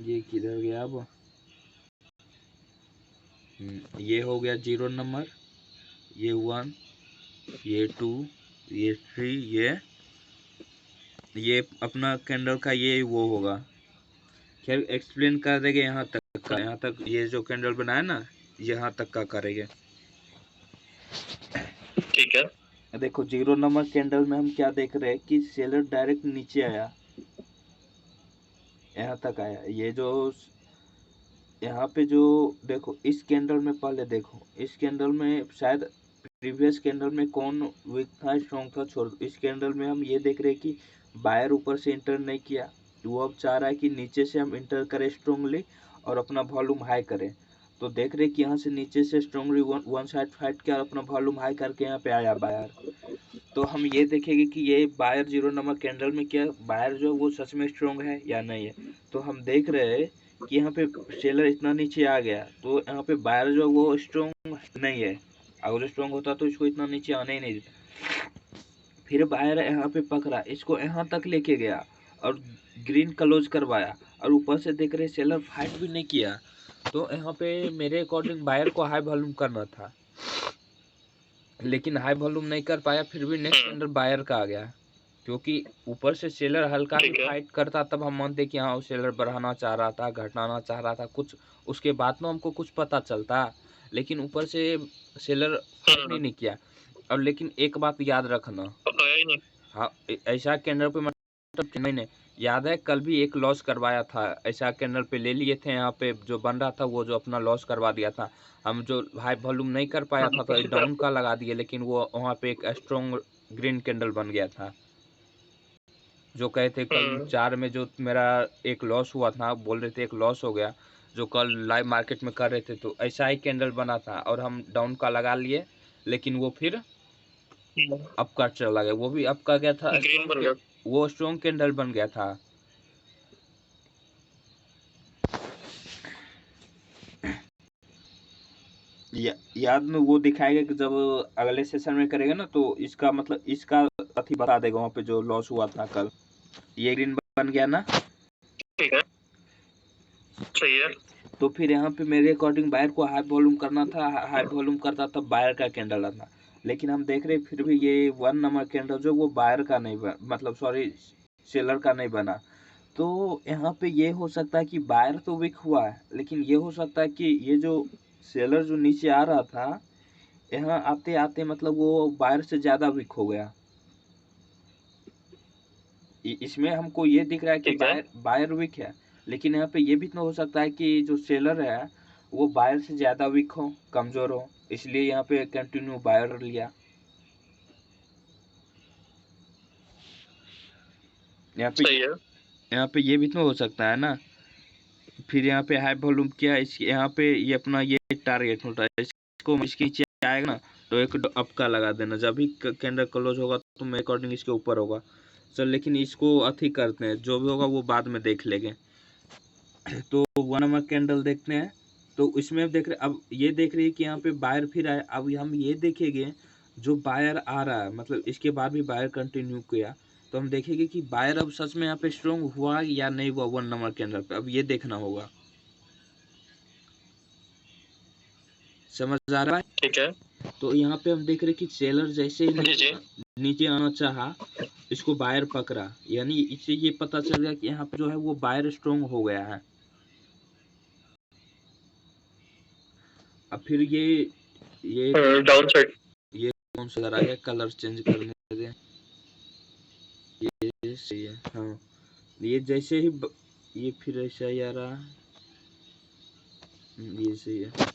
ये किधर गया अब? ये हो गया 0 नंबर, ये 1, ये 2, ये 3, ये अपना कैंडल का ये वो होगा। खैर एक्सप्लेन कर देंगे यहाँ तक का, यहाँ तक ये जो कैंडल बनाया ना यहाँ तक का करेंगे। ठीक है। देखो 0 नंबर कैंडल में हम क्या देख रहे हैं कि सेलर डायरेक्ट नीचे आया, यहाँ तक आया। ये जो यहाँ पे जो देखो इस कैंडल में पहले देखो, इस कैंडल में शायद प्रीवियस कैंडल में कौन वीक था स्ट्रॉन्ग था छोड़ दो। इस कैंडल में हम ये देख रहे हैं कि बायर ऊपर से इंटर नहीं किया, वो अब चाह रहा है कि नीचे से हम इंटर करें स्ट्रॉन्गली और अपना वॉल्यूम हाई करें। तो देख रहे हैं कि यहाँ से नीचे से स्ट्रॉन्गली वन साइड फाइट किया और अपना वॉल्यूम हाई करके यहाँ पे आया बायर। तो हम ये देखेंगे कि ये बायर 0 नंबर कैंडल में क्या बायर जो वो सच में स्ट्रॉन्ग है या नहीं है। तो हम देख रहे हैं कि यहाँ पे सेलर इतना नीचे आ गया, तो यहाँ पे बायर जो वो स्ट्रॉन्ग नहीं है। अगर स्ट्रॉन्ग होता तो इसको इतना नीचे आने ही नहीं देता। फिर बायर यहाँ पे पकड़ा, इसको यहाँ तक लेके गया और ग्रीन क्लोज करवाया, और ऊपर से देख रहे सेलर फाइट भी नहीं किया। तो यहाँ पे मेरे अकॉर्डिंग बायर को हाई वॉल्यूम करना था, लेकिन हाई वॉल्यूम नहीं कर पाया। फिर भी नेक्स्ट कैंडल बायर का आ गया, क्योंकि ऊपर से सेलर हल्का भी फाइट करता तब हम मानते कि हाँ सेलर बढ़ाना चाह रहा था, घटाना चाह रहा था कुछ, उसके बाद में हमको कुछ पता चलता। लेकिन ऊपर से सेलर फाइट नहीं किया। और लेकिन एक बात याद रखना, हाँ ऐसा कैंडल पे मतलब मैंने याद है कल भी एक लॉस करवाया था, ऐसा कैंडल पे ले लिए थे। यहाँ पे जो बन रहा था वो जो अपना लॉस करवा दिया था। हम जो हाई वॉल्यूम नहीं कर पाया था तो डाउन का लगा दिए, लेकिन वो वहाँ पे एक स्ट्रॉन्ग ग्रीन कैंडल बन गया था। जो कहे थे कल 4 में जो मेरा एक लॉस हुआ था, बोल रहे थे एक लॉस हो गया, जो कल लाइव मार्केट में कर रहे थे, तो ऐसा ही कैंडल बना था और हम डाउन का लगा लिए, लेकिन वो फिर अप का चला गया। वो भी अप का गया था, ग्रीन बन गया, वो स्ट्रॉन्ग कैंडल बन गया था। याद में वो दिखाएगा कि जब अगले सेशन में करेगा ना, तो इसका मतलब इसका अथी बता देगा वहाँ पे जो लॉस हुआ था कल। ये ग्रीन बन गया ना, ठीक है सही है। तो फिर यहाँ पे मेरे अकॉर्डिंग बायर को हाई वॉल्यूम करना था, हाई वॉल्यूम करता तब बायर का कैंडल आता। लेकिन हम देख रहे फिर भी ये 1 नंबर कैंडल जो वो बायर का नहीं बना, मतलब सॉरी सेलर का नहीं बना। तो यहाँ पे ये हो सकता है कि बायर तो वीक हुआ है, लेकिन ये हो सकता है कि ये जो सेलर जो नीचे आ रहा था यहाँ आते आते मतलब वो बायर से ज्यादा वीक हो गया। इसमें हमको ये दिख रहा है कि बायर वीक है, लेकिन यहाँ पे ये भी तो हो सकता है कि जो सेलर है वो बायर से ज्यादा वीक हो, कमजोर हो, इसलिए यहाँ पे कंटिन्यू बायर लिया। यहाँ पे ये भी तो हो सकता है ना। फिर यहाँ पे हाई वॉल्यूम किया, इस यहाँ पे ये अपना ये टारगेट होता है, इसको इसके नीचे आएगा ना तो एक अप का लगा देना, जब भी कैंडल क्लोज होगा तो मेरे अकॉर्डिंग इसके ऊपर होगा। चल लेकिन इसको अथी करते हैं, जो भी होगा वो बाद में देख लेंगे। तो 1 नंबर कैंडल देखते हैं। तो इसमें देख रहे, अब ये देख रही है कि यहाँ पे बायर फिर आया। अब हम ये देखेंगे जो बायर आ रहा है, मतलब इसके बाद भी बायर कंटिन्यू किया, तो हम देखेंगे कि बायर अब सच में यहाँ पे स्ट्रॉन्ग हुआ या नहीं हुआ 1 नंबर कैंडल पे। अब ये देखना होगा, समझ आ रहा है? ठीक है। तो यहाँ पे हम देख रहे कि सेलर जैसे ही नीचे आना चाहा, इसको बायर पकड़ा, यानी इससे ये पता चल गया कि यहाँ पे जो है वो बायर स्ट्रॉन्ग हो गया है। अब फिर ये डाउन साइड, ये कौन सा करा है, कलर चेंज करने दे, ये सही है। हाँ ये जैसे ही ये फिर ऐसा ही आ रहा, ये सही है।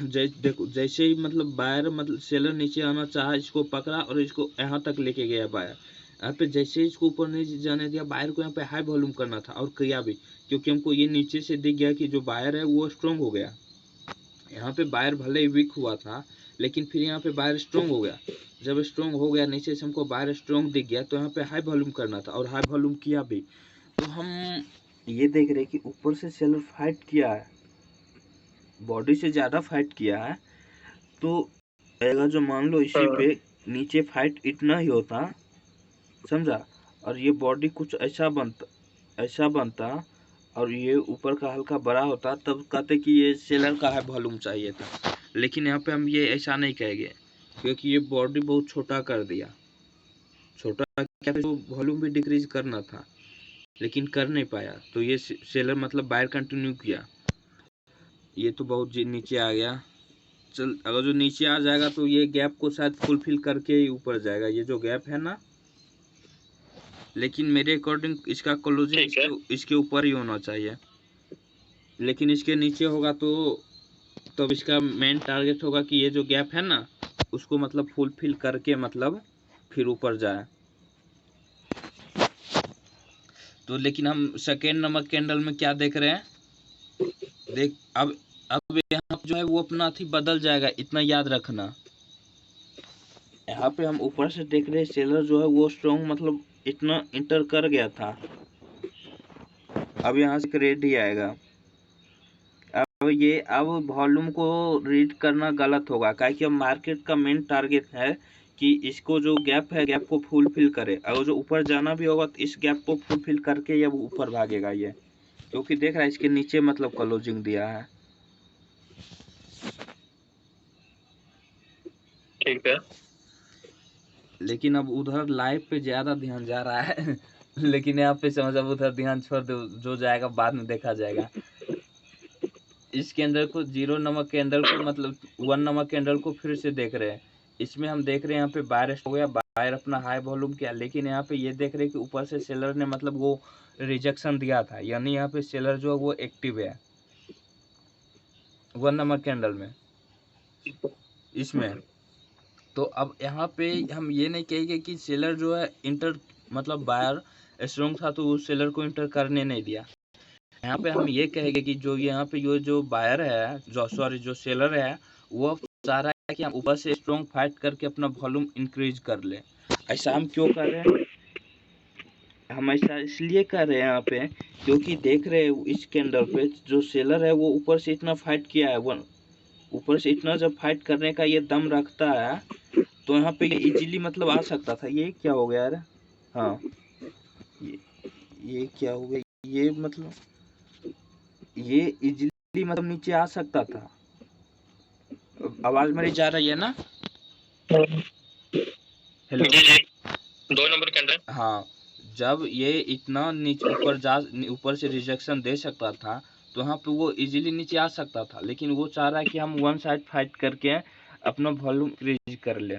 देखो जैसे ही मतलब बायर मतलब सेलर नीचे आना चाहा, इसको पकड़ा और इसको यहाँ तक लेके गया बायर। यहाँ पे जैसे ही इसको ऊपर नहीं जाने दिया, बायर को यहाँ पे हाई वॉल्यूम करना था और किया भी, क्योंकि हमको ये नीचे से दिख गया कि जो बायर है वो स्ट्रॉन्ग हो गया। यहाँ पे बायर भले ही वीक हुआ था, लेकिन फिर यहाँ पे बायर स्ट्रॉन्ग हो गया। जब स्ट्रॉन्ग हो गया, नीचे से हमको बायर स्ट्रॉन्ग दिख गया, तो यहाँ पे हाई वॉल्यूम करना था और हाई वॉल्यूम किया भी। तो हम ये देख रहे कि ऊपर से सेलर फाइट किया है, बॉडी से ज्यादा फाइट किया है। तो अगर जो मान लो इसी पे नीचे फाइट इतना ही होता, समझा, और ये बॉडी कुछ ऐसा बनता, ऐसा बनता और ये ऊपर का हल्का बड़ा होता, तब कहते कि ये सेलर का है वॉल्यूम चाहिए था। लेकिन यहाँ पे हम ये ऐसा नहीं कहेंगे, क्योंकि ये बॉडी बहुत छोटा कर दिया। छोटा क्या था, जो वॉल्यूम भी डिक्रीज करना था लेकिन कर नहीं पाया, तो ये सेलर मतलब बायर कंटिन्यू किया। ये तो बहुत नीचे आ गया। चल, अगर जो नीचे आ जाएगा तो ये गैप को शायद फुलफिल करके ही ऊपर जाएगा, ये जो गैप है ना। लेकिन मेरे अकॉर्डिंग इसका क्लोजिंग इसके ऊपर ही होना चाहिए, लेकिन इसके नीचे होगा तो तब इसका मेन टारगेट होगा कि ये जो गैप है ना उसको मतलब फुलफिल करके मतलब फिर ऊपर जाए। तो लेकिन हम सेकेंड नंबर कैंडल में क्या देख रहे हैं, देख अब यहाँ जो है वो अपना थी बदल जाएगा, इतना याद रखना। यहाँ पे हम ऊपर से देख रहे हैं सेलर जो है वो स्ट्रॉन्ग मतलब इतना इंटर कर गया था। अब यहाँ से रेड ही आएगा। अब वॉल्यूम को रीड करना गलत होगा, क्योंकि अब मार्केट का मेन टारगेट है कि इसको जो गैप है गैप को फुलफिल करे। अगर जो ऊपर जाना भी होगा तो इस गैप को फुलफिल करके अब ऊपर भागेगा ये, क्योंकि देख रहा है इसके नीचे मतलब क्लोजिंग दिया है। ठीक है, लेकिन अब उधर लाइव पे ज्यादा ध्यान जा रहा है लेकिन यहाँ पे समझ, अब उधर ध्यान छोड़ दो, जो जाएगा बाद में देखा जाएगा। इस कैंडल को 0 नंबर कैंडल को मतलब 1 नंबर कैंडल को फिर से देख रहे हैं। इसमें हम देख रहे हैं यहाँ पे बायर हो गया, बायर अपना हाई वॉल्यूम किया, लेकिन यहाँ पे ये देख रहे हैं कि ऊपर से सेलर ने मतलब वो रिजेक्शन दिया था, यानी यहाँ पे सेलर जो है वो एक्टिव है 1 नंबर कैंडल में इसमें। तो अब यहाँ पे हम ये नहीं कहेंगे कि सेलर जो है इंटर मतलब बायर स्ट्रॉन्ग था तो उस सेलर को इंटर करने नहीं दिया। यहाँ पे हम ये कहेंगे कि जो यहाँ पे ये जो बायर है, जो सेलर है, वो चाह रहा है कि हम ऊपर से स्ट्रॉन्ग फाइट करके अपना वॉल्यूम इंक्रीज कर ले। ऐसा हम क्यों कर रहे हैं, हम ऐसा इसलिए कर रहे हैं यहाँ पे क्योंकि देख रहे हैं इस कैंडल पे जो सेलर है वो ऊपर से इतना फाइट किया है, वो ऊपर से इतना जब फाइट करने का ये दम रखता है तो यहाँ पे ये इजीली मतलब आ सकता था। ये क्या हो गया यार, हाँ ये क्या हो गया, ये मतलब ये इजीली मतलब नीचे आ सकता था। आवाज मेरी जा रही है ना? Hello, 2 number candle. हाँ, जब ये इतना नीचे ऊपर से रिजेक्शन दे सकता था तो यहाँ पे वो इजीली नीचे आ सकता था, लेकिन वो चाह रहा है कि हम वन साइड फाइट करके अपना वॉल्यूम इंक्रीज कर ले।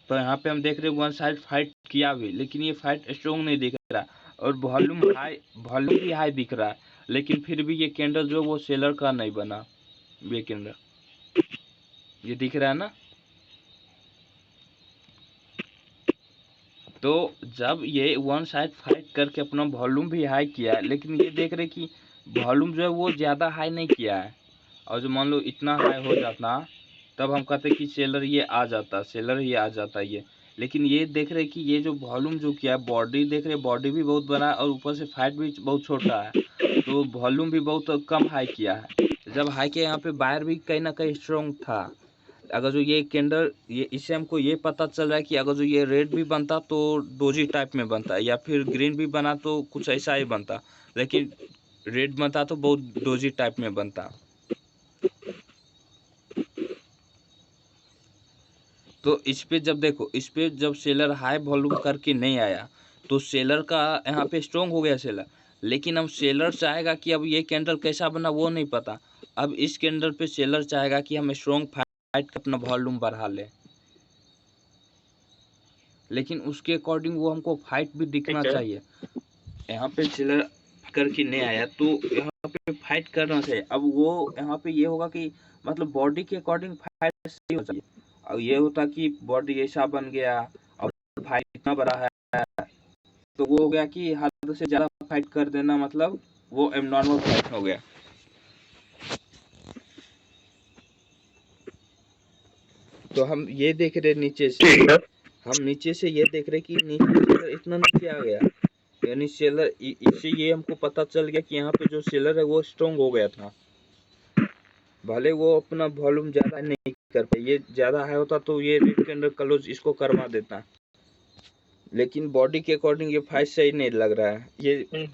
तो यहाँ पे हम देख रहे हैं वन साइड फाइट किया भी, लेकिन ये फाइट स्ट्रॉन्ग नहीं दिख रहा और वॉल्यूम भी हाई दिख रहा है, लेकिन फिर भी ये कैंडल जो वो सेलर का नहीं बना। ये कैंडल ये दिख रहा है ना। तो जब ये वन साइड फाइट करके अपना वॉल्यूम भी हाई किया है, लेकिन ये देख रहे कि वॉल्यूम जो है वो ज़्यादा हाई नहीं किया है, और जो मान लो इतना हाई हो जाता तब हम कहते कि सेलर ही आ जाता ये। लेकिन ये देख रहे कि ये जो वॉल्यूम जो किया है, बॉडी देख रहे बॉडी भी बहुत बड़ा है और ऊपर से फाइट भी बहुत छोटा है, तो वॉल्यूम भी बहुत कम हाई किया है। जब हाई किया यहाँ पे बायर भी कहीं ना कहीं स्ट्रॉन्ग था। अगर जो ये कैंडल इससे हमको ये पता चल रहा है कि अगर जो ये रेड भी बनता तो डोजी टाइप में बनता, या फिर ग्रीन भी बना तो कुछ ऐसा ही बनता, लेकिन रेड बनता तो बहुत डोजी टाइप में बनता। तो इस पे जब देखो, इस पे जब सेलर हाई वॉल्यूम करके नहीं आया तो सेलर का यहाँ पे स्ट्रॉन्ग हो गया सेलर, लेकिन अब सेलर चाहेगा कि अब ये कैंडल कैसा बना वो नहीं पता। अब इस कैंडल पे सेलर चाहेगा कि हम स्ट्रॉन्ग फाइट अपना वॉल्यूम बढ़ा ले, लेकिन उसके अकॉर्डिंग वो हमको फाइट भी दिखना चाहिए। यहाँ पे सेलर करके नहीं आया तो यहाँ पे फाइट करना चाहिए। अब वो यहाँ पे ये होगा कि मतलब बॉडी के अकॉर्डिंग फाइट सही हो चाहिए। अब ये होता कि बॉडी ऐसा बन गया और फाइट इतना बड़ा है तो वो हो गया कि हद से ज्यादा फाइट कर देना, मतलब वो एबनॉर्मल फाइट हो गया। तो हम ये देख रहे नीचे से, हम नीचे से ये देख रहे कि नीचे इतना नीचे आ गया, यानी सेलर इससे ये हमको पता चल गया कि यहाँ पे जो सेलर है वो स्ट्रॉन्ग हो गया था। भले वो अपना वॉल्यूम ज्यादा नहीं कर पाए, ये ज्यादा हाई होता तो ये रेड कैंडल क्लोज इसको करवा देता। लेकिन बॉडी के अकॉर्डिंग ये फाइट सही नहीं लग रहा है ये।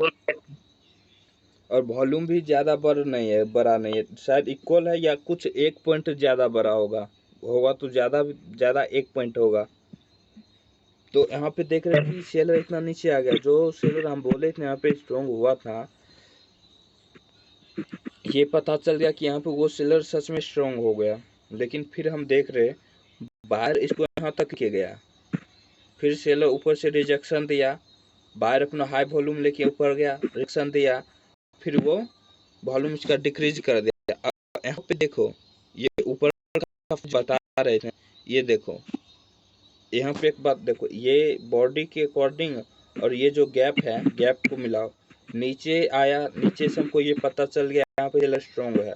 और वॉल्यूम भी ज़्यादा बड़ा नहीं है, शायद इक्वल है या कुछ 1 पॉइंट ज़्यादा बड़ा होगा तो ज़्यादा 1 पॉइंट होगा। तो यहाँ पे देख रहे हैं कि सेलर इतना नीचे आ गया, जो सेलर हम बोले थे यहाँ पे स्ट्रॉन्ग हुआ था, ये पता चल गया कि यहाँ पे वो सेलर सच में स्ट्रॉन्ग हो गया। लेकिन फिर हम देख रहे बाहर इसको यहाँ तक के गया, फिर सेलर ऊपर से रिजेक्शन दिया, बाहर अपना हाई वॉल्यूम लेके ऊपर गया, रिजेक्शन दिया, फिर वो वॉल्यूम इसका डिक्रीज कर दिया। अब यहाँ पे देखो ये ऊपर का बता रहे थे, ये देखो यहाँ पे एक बात देखो, ये बॉडी के अकॉर्डिंग और ये जो गैप है, गैप को मिलाओ, नीचे आया, नीचे से हमको ये पता चल गया यहाँ पे सेलर स्ट्रॉन्ग है।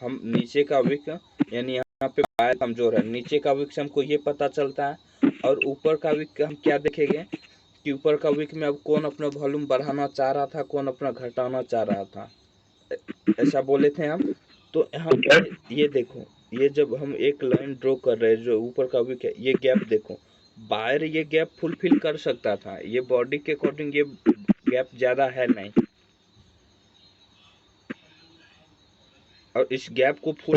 हम नीचे का विक यानी यहाँ पे बायर कमजोर है, नीचे का विक से हमको ये पता चलता है। और ऊपर का विक हम क्या देखेंगे कि ऊपर का विक में अब कौन अपना वॉल्यूम बढ़ाना चाह रहा था, कौन अपना घटाना चाह रहा था, ऐसा बोले थे हम। तो यहाँ पे ये देखो, ये जब हम एक लाइन ड्रॉ कर रहे हैं, जो ऊपर का विक है, ये गैप देखो, बायर ये गैप फुलफिल कर सकता था, ये बॉडी के अकॉर्डिंग ये गैप ज्यादा है नहीं, और इस गैप को फुल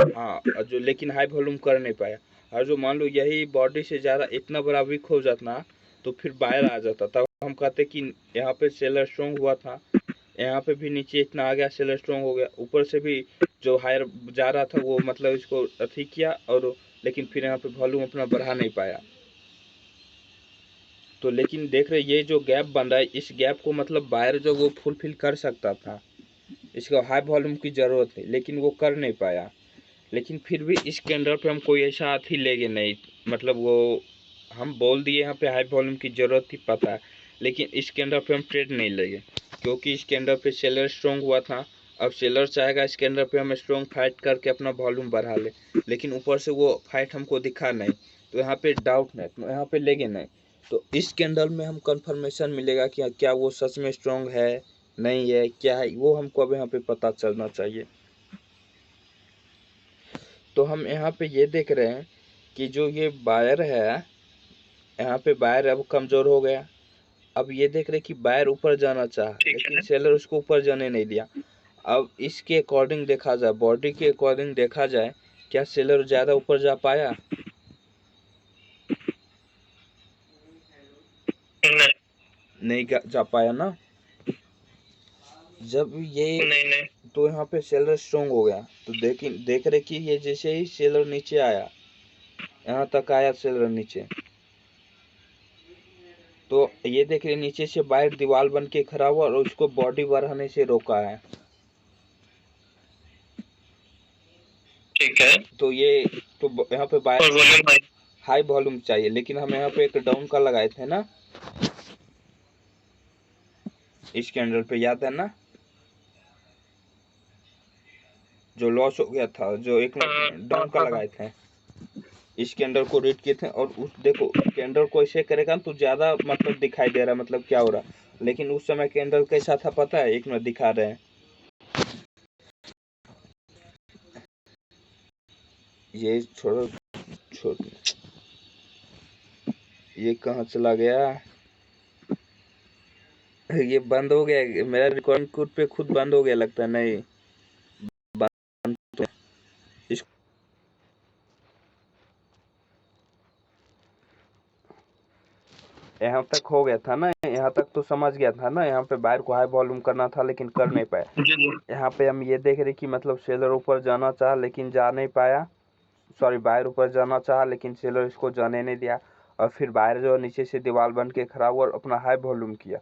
हाँ, और जो लेकिन हाई वॉल्यूम कर नहीं पाया। और जो मान लो यही बॉडी से ज़्यादा इतना बड़ा वीक हो जाता तो फिर बाहर आ जाता, तब हम कहते कि यहाँ पे सेलर स्ट्रॉन्ग हुआ था, यहाँ पे भी नीचे इतना आ गया, सेलर स्ट्रॉन्ग हो गया, ऊपर से भी जो हायर जा रहा था वो मतलब इसको अथी किया, और लेकिन फिर यहाँ पे वॉल्यूम अपना बढ़ा नहीं पाया। तो लेकिन देख रहे ये जो गैप बन रहा है, इस गैप को मतलब बाहर जो वो फुलफिल कर सकता था, इसका हाई वॉल्यूम की ज़रूरत थी, लेकिन वो कर नहीं पाया। लेकिन फिर भी इस कैंडल पे हम कोई ऐसा हाथी लेंगे नहीं, मतलब वो हम बोल दिए यहाँ पे हाई वॉल्यूम की ज़रूरत थी, पता है, लेकिन इस कैंडल पे हम ट्रेड नहीं लेंगे, क्योंकि इस कैंडल पे सेलर स्ट्रॉन्ग हुआ था। अब सेलर चाहेगा इस कैंडल पे हम स्ट्रॉन्ग फाइट करके अपना वॉल्यूम बढ़ा ले, लेकिन ऊपर से वो फाइट हमको दिखा नहीं, तो यहाँ पे डाउट नहीं, तो यहाँ पे लेंगे नहीं। तो इस कैंडल में हम कंफर्मेशन मिलेगा कि क्या वो सच में स्ट्रॉन्ग है नहीं है, क्या है, वो हमको अब यहाँ पे पता चलना चाहिए। तो हम यहाँ पे ये देख रहे हैं कि जो ये बायर है, यहाँ पे बायर अब कमजोर हो गया। अब ये देख रहे कि बायर ऊपर जाना चाहा, लेकिन सेलर उसको ऊपर जाने नहीं दिया। अब इसके अकॉर्डिंग देखा जाए, बॉडी के अकॉर्डिंग देखा जाए, क्या सेलर ज्यादा ऊपर जा पाया? नहीं जा पाया ना। जब ये नहीं। तो यहाँ पे सेलर स्ट्रॉन्ग हो गया, तो देख रहे कि ये जैसे ही सेलर नीचे आया, यहाँ तक आया सेलर नीचे, तो ये देख रहे नीचे से बाहर दीवार बन के खड़ा हुआ और उसको बॉडी बढ़ाने से रोका है। ठीक है, तो ये तो यहाँ पे बाहर हाई वॉल्यूम चाहिए, लेकिन हम यहाँ पे एक डाउन का लगाए थे ना इस कैंडल पे, याद है ना, जो लॉस हो गया था, जो एक डाउन का लगाए थे, इस कैंडल को रीड किए थे। और उस देखो कैंडल को ऐसे करेगा तो ज्यादा मतलब दिखाई दे रहा है, मतलब क्या हो रहा, लेकिन उस समय कैंडल कैसा था पता है, एक मिनट दिखा रहे हैं, ये छोड़ो ये कहाँ चला गया, ये बंद हो गया, मेरा रिकॉर्डिंग खुद पे खुद बंद हो गया लगता है, नहीं बंद तो यहाँ तक हो गया था ना, यहाँ तक तो समझ गया था ना, यहाँ पे बाहर को हाई वॉल्यूम करना था लेकिन कर नहीं पाया। यहाँ पे हम ये देख रहे कि मतलब सेलर ऊपर जाना चाहा लेकिन जा नहीं पाया, सॉरी बाहर ऊपर जाना चाहा लेकिन सेलर इसको जाने नहीं दिया, और फिर बाहर जो नीचे से दीवार बन के खड़ा हुआ और अपना हाई वॉल्यूम किया।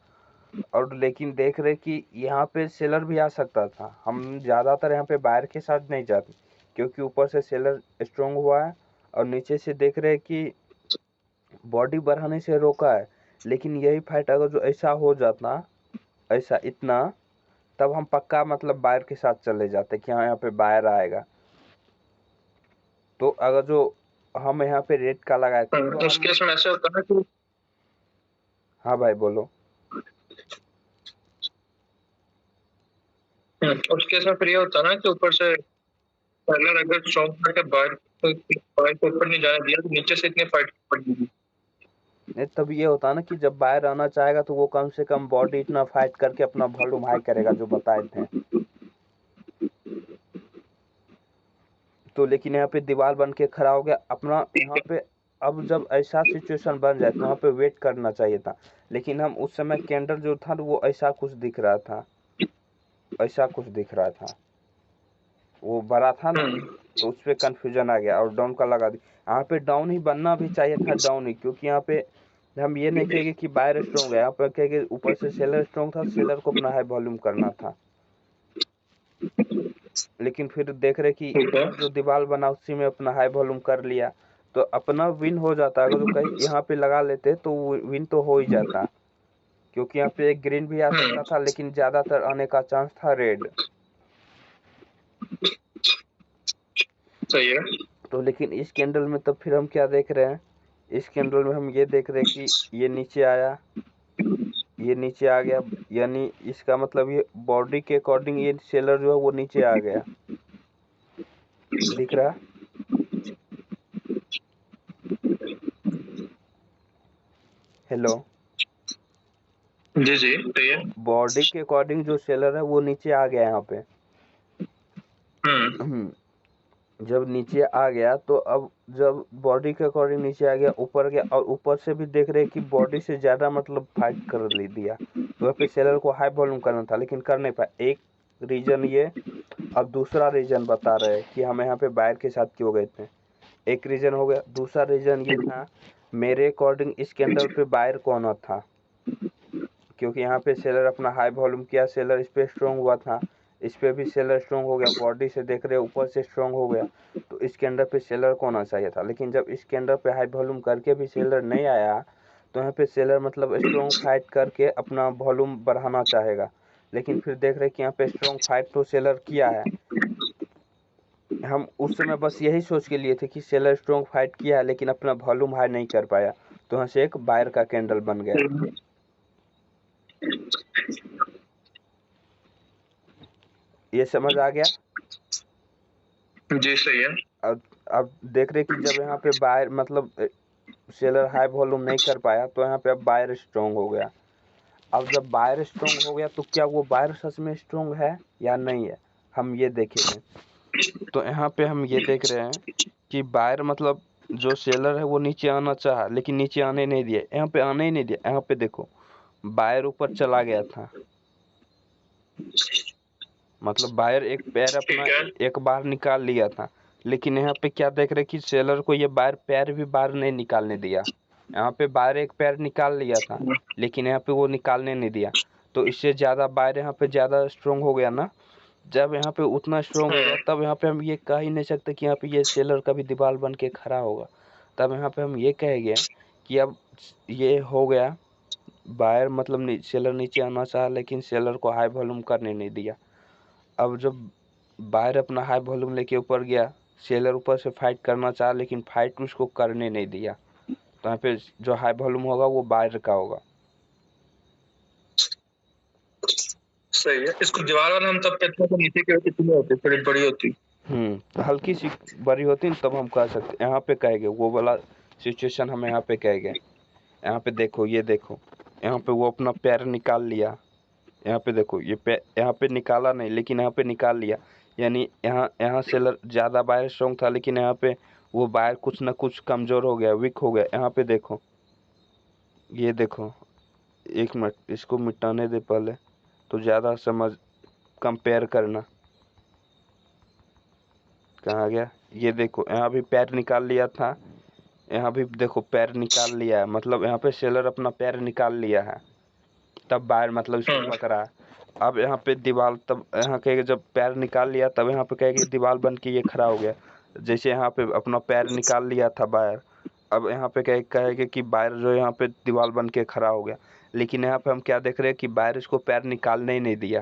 और लेकिन देख रहे कि यहाँ पे सेलर भी आ सकता था, हम ज़्यादातर यहाँ पे बाहर के साथ नहीं जाते, क्योंकि ऊपर से सेलर स्ट्रॉन्ग हुआ है और नीचे से देख रहे कि बॉडी बढ़ाने से रोका है। लेकिन यही फाइट अगर जो ऐसा हो जाता, ऐसा इतना, तब हम पक्का मतलब बायर के साथ चले जाते कि हाँ यहाँ पे बायर आएगा। तो अगर जो हम यहाँ पे रेड का लगाए थे तो उस केस में ऐसे होता है कि हाँ भाई बोलो। उस केस में फिर ये होता ना कि ऊपर से सेलर अगर स्ट्रॉन्ग करके बायर तो फाइट ऊपर नहीं जाने दिया, तो नीचे से इतनी फाइट पड़ी। नहीं, तब ये होता ना कि जब बाहर आना चाहेगा तो वो कम से कम बॉडी इतना फाइट करके अपना वॉल्यूम हाई करेगा, जो बताए थे। तो लेकिन यहाँ पे दीवार बन के खड़ा हो गया अपना यहाँ पे। अब जब ऐसा सिचुएशन बन जाए तो वहाँ पे वेट करना चाहिए था, लेकिन हम उस समय कैंडल जो था वो ऐसा कुछ दिख रहा था, ऐसा कुछ दिख रहा था, वो बड़ा था ना, तो उस पर कन्फ्यूजन आ गया और डाउन का लगा दी। यहाँ पे डाउन ही बनना भी चाहिए था, डाउन ही, क्योंकि यहाँ पे हम ये नहीं कहेंगे कि बायर स्ट्रॉन्ग है, यहाँ पे कहेंगे ऊपर से सेलर स्ट्रॉन्ग था, सेलर को अपना हाई वॉल्यूम करना था। लेकिन फिर देख रहे कि ऊपर जो दीवार बना उसी में अपना हाई वॉल्यूम कर लिया, तो अपना विन हो जाता। अगर तो कहीं यहाँ पे लगा लेते तो विन तो हो ही जाता, क्योंकि यहाँ पे एक ग्रीन भी आ सकता था, लेकिन ज्यादातर आने का चांस था रेड। सही है। तो लेकिन इस कैंडल में तब फिर हम क्या देख रहे हैं, इस कैंडल में हम ये देख रहे हैं कि ये नीचे आया, ये नीचे आ गया, यानी इसका मतलब ये बॉडी के अकॉर्डिंग ये सेलर जो है वो नीचे आ गया, दिख रहा। हेलो, जी जी सही है। बॉडी के अकॉर्डिंग जो सेलर है वो नीचे आ गया यहाँ पे। जब नीचे आ गया तो अब जब बॉडी के अकॉर्डिंग नीचे आ गया, ऊपर गया, और ऊपर से भी देख रहे हैं कि बॉडी से ज़्यादा मतलब फाइट कर ले दिया, तो यहाँ पे सेलर को हाई वॉल्यूम करना था लेकिन कर नहीं पाया। एक रीजन ये, अब दूसरा रीजन बता रहे हैं कि हम यहाँ पे बायर के साथ क्यों गए थे। एक रीजन हो गया, दूसरा रीजन ये था मेरे अकॉर्डिंग इस कैंडल पे बायर कौन था, क्योंकि यहाँ पे सेलर अपना हाई वॉल्यूम किया, सेलर इस पे स्ट्रॉन्ग हुआ था, इस पे भी सेलर स्ट्रॉन्ग हो गया, बॉडी से देख रहे ऊपर से स्ट्रॉन्ग हो गया, तो इस कैंडल पे सेलर को आना चाहिए था। लेकिन जब इस कैंडल पे हाई वॉल्यूम करके भी सेलर नहीं आया, तो यहाँ पे सेलर मतलब स्ट्रॉन्ग फाइट करके अपना वॉल्यूम बढ़ाना चाहेगा, लेकिन फिर देख रहे कि यहाँ पे स्ट्रॉन्ग फाइट तो सेलर किया है। हम उस समय बस यही सोच के लिए थे कि सेलर स्ट्रॉन्ग फाइट किया है लेकिन अपना वॉल्यूम हाई नहीं कर पाया, तो यहाँ से एक बायर का कैंडल बन गया। ये समझ आ गया? जी सही है। अब देख रहे कि जब यहाँ पे बायर मतलब सेलर हाई वॉल्यूम नहीं कर पाया, तो यहाँ पे अब बायर स्ट्रॉन्ग हो गया। अब जब बायर स्ट्रॉन्ग हो गया तो क्या वो बायर सच में स्ट्रॉन्ग है या नहीं है, हम ये देखेंगे। तो यहाँ पे हम ये देख रहे हैं कि बायर मतलब जो सेलर है वो नीचे आना चाहा लेकिन नीचे आने नहीं दिया, यहाँ पे आने ही नहीं दिया। यहाँ पे देखो बायर ऊपर चला गया था, मतलब बायर एक पैर अपना एक बार निकाल लिया था, लेकिन यहाँ पे क्या देख रहे कि सेलर को ये बायर पैर भी बाहर नहीं निकालने दिया। यहाँ पे बायर एक पैर निकाल लिया था लेकिन यहाँ पे वो निकालने नहीं दिया, तो इससे ज़्यादा बायर यहाँ पे ज़्यादा स्ट्रॉन्ग हो गया ना। जब यहाँ पे उतना स्ट्रॉन्ग हो गया तब यहाँ पे हम ये कह ही नहीं सकते कि यहाँ पे ये सेलर का भी दीवार बन के खड़ा होगा। तब यहाँ पे हम ये कहेंगे कि अब ये हो गया, बायर मतलब सेलर नीचे आना चाहा लेकिन सेलर को हाई वॉल्यूम करने नहीं दिया। अब जब बायर अपना हाई वॉल्यूम लेके ऊपर गया, सेलर ऊपर से फाइट करना चाहा लेकिन फाइट उसको करने नहीं दिया, तो यहाँ पे जो हाई वॉल्यूम होगा वो बायर का होगा। सही है। इसको दीवार वाला हम तब कहते हैं तो नीचे की कितनी होती, थोड़ी बड़ी होती। हल्की सी बड़ी होती न तब हम कह सकते, यहाँ पे कहेंगे वो वाला सिचुएशन हम यहाँ पे कहेंगे। यहाँ पे देखो, ये देखो, यहाँ पे वो अपना पैर निकाल लिया, यहाँ पे देखो ये पैर यहाँ पे निकाला नहीं लेकिन यहाँ पे निकाल लिया, यानी यहाँ यहाँ सेलर ज़्यादा बायर स्ट्रॉन्ग था लेकिन यहाँ पे वो बायर कुछ ना कुछ कमज़ोर हो गया, वीक हो गया। यहाँ पे देखो, ये देखो, एक मिनट इसको मिटाने दे पहले, तो ज़्यादा समझ कंपेयर करना। कहाँ गया, ये देखो यहाँ भी पैर निकाल लिया था, यहाँ भी देखो पैर निकाल लिया है, मतलब यहाँ पे सेलर अपना पैर निकाल लिया है, तब बायर मतलब इसको पकड़ा। अब यहाँ पे दीवार, तब यहाँ कहेगा जब पैर निकाल लिया तब यहाँ पे कहेगा दीवार बन के ये खड़ा हो गया। जैसे यहाँ पे अपना पैर निकाल लिया था बायर, अब यहाँ पे कहेगा कि बायर जो यहाँ पे दीवार बन के खड़ा हो गया, लेकिन यहाँ पे हम क्या देख रहे हैं कि बायर इसको पैर निकालने ही नहीं दिया,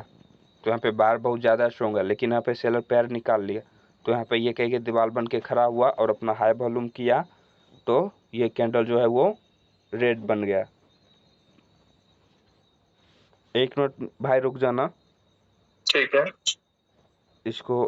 तो यहाँ पे बायर बहुत ज़्यादा स्ट्रॉन्ग है, लेकिन यहाँ पे सेलर पैर निकाल लिया, तो यहाँ पे ये कहेगा दीवार बन के खड़ा हुआ और अपना हाई वॉल्यूम किया, तो ये कैंडल जो है वो रेड बन गया। एक मिनट भाई रुक जाना, ठीक है। इसको